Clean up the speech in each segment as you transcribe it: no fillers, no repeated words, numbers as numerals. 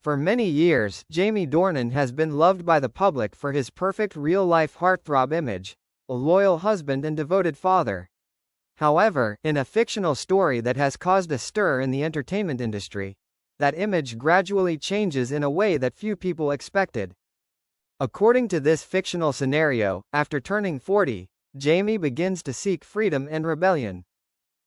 For many years, Jamie Dornan has been loved by the public for his perfect real-life heartthrob image, a loyal husband and devoted father. However, in a fictional story that has caused a stir in the entertainment industry, that image gradually changes in a way that few people expected. According to this fictional scenario, after turning 40, Jamie begins to seek freedom and rebellion.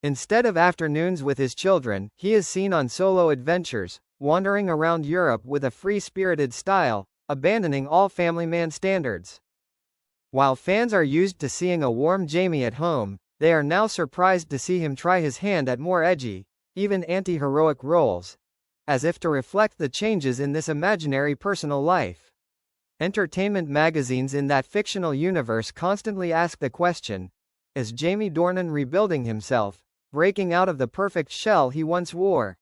Instead of afternoons with his children, he is seen on solo adventures, wandering around Europe with a free-spirited style, abandoning all family man standards. While fans are used to seeing a warm Jamie at home, they are now surprised to see him try his hand at more edgy, even anti-heroic roles, as if to reflect the changes in this imaginary personal life. Entertainment magazines in that fictional universe constantly ask the question, is Jamie Dornan rebuilding himself, breaking out of the perfect shell he once wore?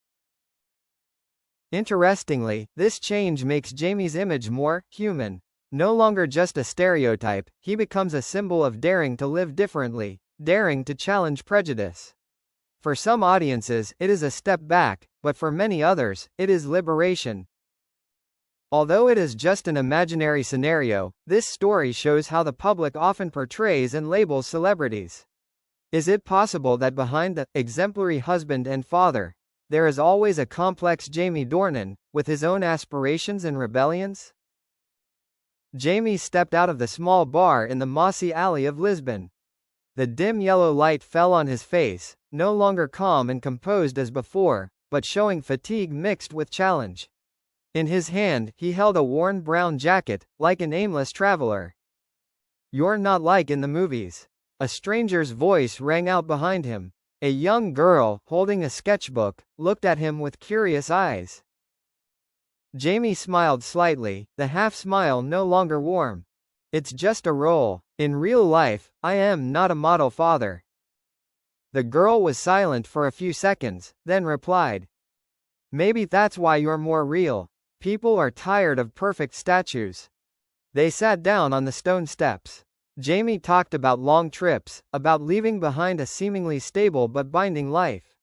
Interestingly, this change makes Jamie's image more human. No longer just a stereotype, he becomes a symbol of daring to live differently, daring to challenge prejudice. For some audiences, it is a step back, but for many others, it is liberation. Although it is just an imaginary scenario, this story shows how the public often portrays and labels celebrities. Is it possible that behind the exemplary husband and father, there is always a complex Jamie Dornan, with his own aspirations and rebellions? Jamie stepped out of the small bar in the mossy alley of Lisbon. The dim yellow light fell on his face, no longer calm and composed as before, but showing fatigue mixed with challenge. In his hand, he held a worn brown jacket, like an aimless traveler. "You're not like in the movies." A stranger's voice rang out behind him. A young girl, holding a sketchbook, looked at him with curious eyes. Jamie smiled slightly, the half-smile no longer warm. "It's just a role. In real life, I am not a model father." The girl was silent for a few seconds, then replied, "Maybe that's why you're more real. People are tired of perfect statues." They sat down on the stone steps. Jamie talked about long trips, about leaving behind a seemingly stable but binding life.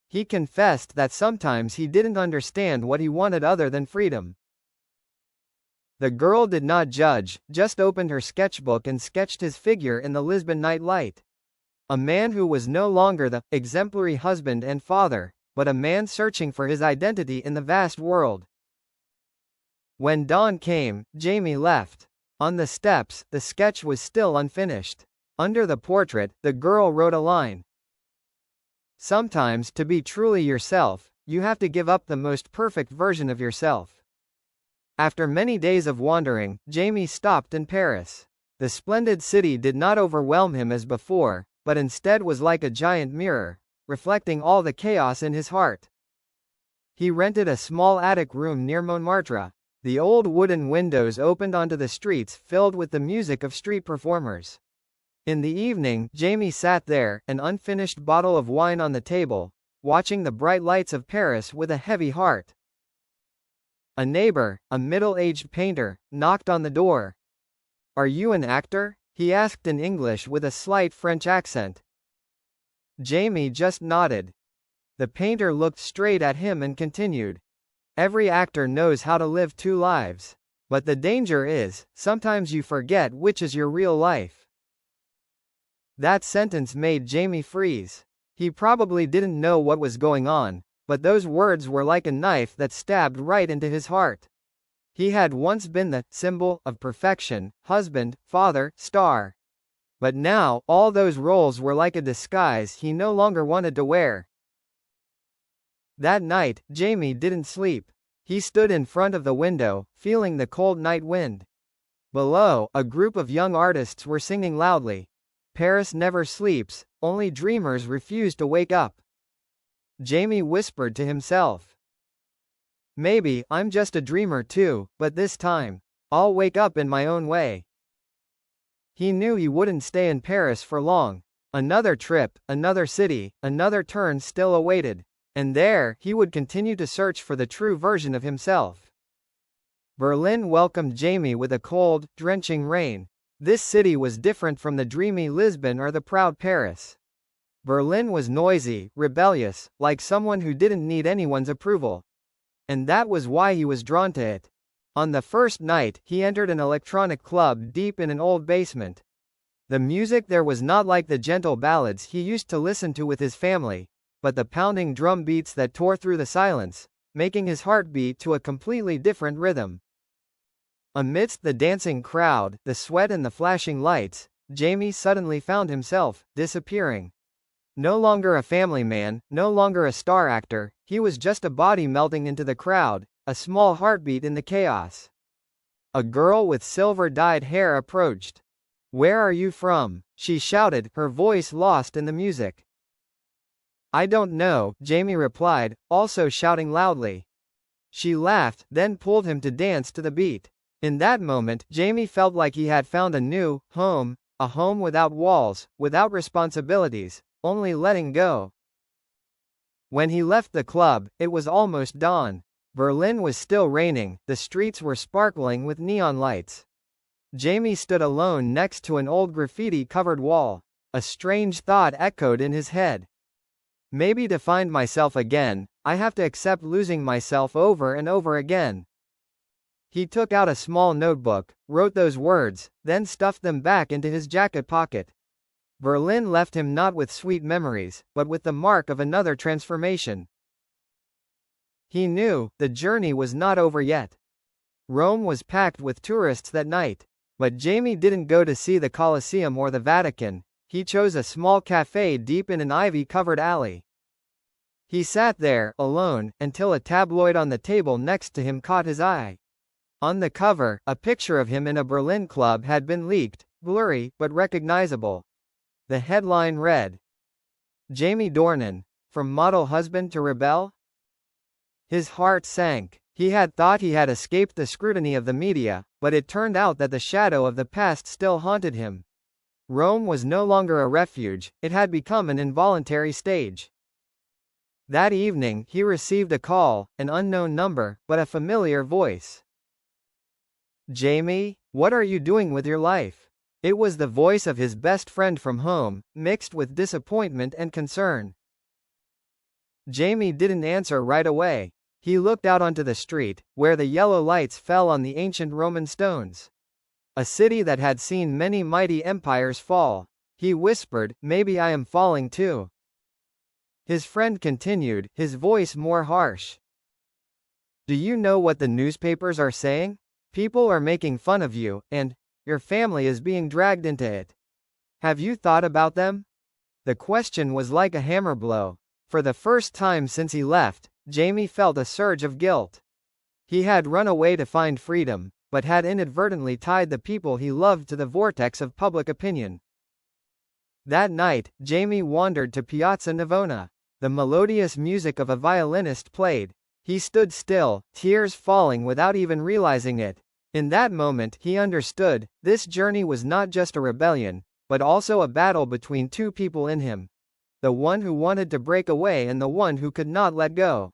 He confessed that sometimes he didn't understand what he wanted other than freedom. The girl did not judge, just opened her sketchbook and sketched his figure in the Lisbon night light. A man who was no longer the exemplary husband and father, but a man searching for his identity in the vast world. When dawn came, Jamie left. On the steps, the sketch was still unfinished. Under the portrait, the girl wrote a line. "Sometimes, to be truly yourself, you have to give up the most perfect version of yourself." After many days of wandering, Jamie stopped in Paris. The splendid city did not overwhelm him as before, but instead was like a giant mirror, reflecting all the chaos in his heart. He rented a small attic room near Montmartre. The old wooden windows opened onto the streets filled with the music of street performers. In the evening, Jamie sat there, an unfinished bottle of wine on the table, watching the bright lights of Paris with a heavy heart. A neighbor, a middle-aged painter, knocked on the door. "Are you an actor?" he asked in English with a slight French accent. Jamie just nodded. The painter looked straight at him and continued. "Every actor knows how to live two lives. But the danger is, sometimes you forget which is your real life." That sentence made Jamie freeze. He probably didn't know what was going on, but those words were like a knife that stabbed right into his heart. He had once been the symbol of perfection, husband, father, star. But now, all those roles were like a disguise he no longer wanted to wear. That night, Jamie didn't sleep. He stood in front of the window, feeling the cold night wind. Below, a group of young artists were singing loudly. "Paris never sleeps, only dreamers refuse to wake up." Jamie whispered to himself. "Maybe I'm just a dreamer too, but this time, I'll wake up in my own way." He knew he wouldn't stay in Paris for long. Another trip, another city, another turn still awaited. And there, he would continue to search for the true version of himself. Berlin welcomed Jamie with a cold, drenching rain. This city was different from the dreamy Lisbon or the proud Paris. Berlin was noisy, rebellious, like someone who didn't need anyone's approval. and that was why he was drawn to it. On the first night, he entered an electronic club deep in an old basement. The music there was not like the gentle ballads he used to listen to with his family, but the pounding drum beats that tore through the silence, making his heart beat to a completely different rhythm. Amidst the dancing crowd, the sweat and the flashing lights, Jamie suddenly found himself disappearing. No longer a family man, no longer a star actor, he was just a body melting into the crowd, a small heartbeat in the chaos. A girl with silver-dyed hair approached. "Where are you from?" she shouted, her voice lost in the music. "I don't know," Jamie replied, also shouting loudly. She laughed, then pulled him to dance to the beat. In that moment, Jamie felt like he had found a new home, a home without walls, without responsibilities, only letting go. When he left the club, it was almost dawn. Berlin was still raining, the streets were sparkling with neon lights. Jamie stood alone next to an old graffiti-covered wall. A strange thought echoed in his head. Maybe to find myself again, I have to accept losing myself over and over again. He took out a small notebook, wrote those words, then stuffed them back into his jacket pocket. Berlin left him not with sweet memories, but with the mark of another transformation. He knew, the journey was not over yet. Rome was packed with tourists that night. But Jamie didn't go to see the Colosseum or the Vatican, he chose a small cafe deep in an ivy-covered alley. He sat there, alone, until a tabloid on the table next to him caught his eye. On the cover, a picture of him in a Berlin club had been leaked, blurry, but recognizable. The headline read, "Jamie Dornan, from model husband to rebel?" His heart sank. He had thought he had escaped the scrutiny of the media, but it turned out that the shadow of the past still haunted him. Rome was no longer a refuge, it had become an involuntary stage. That evening, he received a call, an unknown number, but a familiar voice. "Jamie, what are you doing with your life?" It was the voice of his best friend from home, mixed with disappointment and concern. Jamie didn't answer right away. He looked out onto the street, where the yellow lights fell on the ancient Roman stones. A city that had seen many mighty empires fall. He whispered, "Maybe I am falling too." His friend continued, his voice more harsh. "Do you know what the newspapers are saying? People are making fun of you, and your family is being dragged into it. Have you thought about them?" The question was like a hammer blow. For the first time since he left, Jamie felt a surge of guilt. He had run away to find freedom, but had inadvertently tied the people he loved to the vortex of public opinion. That night, Jamie wandered to Piazza Navona. The melodious music of a violinist played. He stood still, tears falling without even realizing it. In that moment, he understood, this journey was not just a rebellion, but also a battle between two people in him. The one who wanted to break away and the one who could not let go.